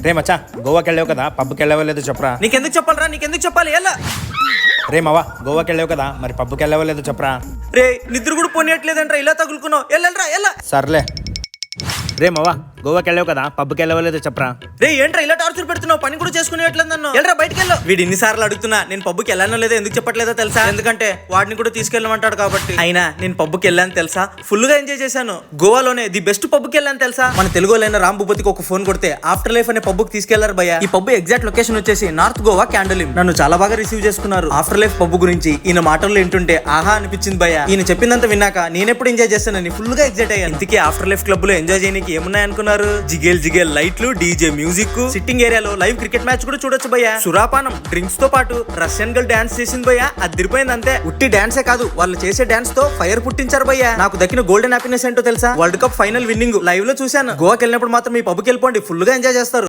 రే మచ్చా గోవాకి వెళ్ళావు కదా పబ్కి వెళ్ళావో లేదో చెప్పరా. నీకెందుకు చెప్పాలరా, నీకెందుకు చెప్పాలి? ఎలా రే మావా గోవాకి వెళ్ళావు కదా మరి పబ్కి వెళ్ళావో లేదో చెప్పరా. రే నిద్ర కూడా పోనీయట్లేదంట్రా, ఇలా తగులుకున్నావు. వెళ్ళరా ఎలా. సర్లే. రే మావా గోవాకి వెళ్ళావు కదా పబ్కి వెళ్ళావో లేదో చెప్పరా. రే ఏంట్రా ఇలా టార్చర్ పెడుతున్నావు, పని కూడా చేసుకునేట్లేదు నన్ను. వెళ్ళరా బయటికి వెళ్ళు. వీడు ఇన్నిసార్లు అడుగుతున్నా నేను పబ్బుకి వెళ్ళానో లేదో ఎందుకు చెప్పట్లేదో తెలుసా? ఎందుకంటే వాడిని కూడా తీసుకెళ్ళమంటాడు కాబట్టి. అయినా నేను పబ్బుకి వెళ్ళాను తెలుసా, ఫుల్ గా ఎంజాయ్ చేశాను. గోవాలోనే ది బెస్ట్ పబ్బుకి వెళ్ళాను తెలుసా. మన తెలుగులోనే రామ్ భూపతికి ఒక ఫోన్ కొడితే ఆఫ్టర్ లైఫ్ అనే పబ్బుకి తీసుకెళ్లారు భయ్య. ఈ పబ్బు ఎగ్జాక్ట్ లొకేషన్ వచ్చేసి నార్త్ గోవా క్యాండలిం. నన్ను చాలా బాగా రిసీవ్ చేసుకున్నారు. ఆఫ్టర్ లైఫ్ పబ్బు గురించి ఈయన మాటల్లో వింటుంటే ఆహా అనిపించింది భయ్య. ఈయన చెప్పిందంతా విన్నాక నేనెప్పుడు ఎంజాయ్ చేస్తానని ఫుల్ గా ఎగ్జైట్ అయ్యాను. ఇంతకీ ఆఫ్టర్ లైఫ్ క్లబ్ లో ఎంజాయ్ చేయడానికి ఏమున్నాయి అనుకున్నారు? జిగేల్ జిగేల్ లైట్లు, డీజే మ్యూజిక్, సిట్టింగ్ ఏరియాలో లైవ్ క్రికెట్ మ్యాచ్ కూడా చూడొచ్చు భయ్య. సురాపానం డ్రింక్స్ తో పాటు రష్యన్ గర్ల్ డాన్స్ చేసింది భయ్య. అదిరిపోయింది అంతే. ఉట్టి డాన్సే కాదు, వాళ్ళు చేసే డాన్స్ తో ఫైర్ పుట్టించారు భయ్య. నాకు దక్కిన గోల్డెన్ హ్యాపీనెస్ ఏంటో తెలుసా? World cup final winnowing live లో చూశాను. గోవాకి వెళ్ళినప్పుడు మాత్రం మీ పబ్కి వెళ్ళిపోండి, ఫుల్ గా ఎంజాయ్ చేస్తారు.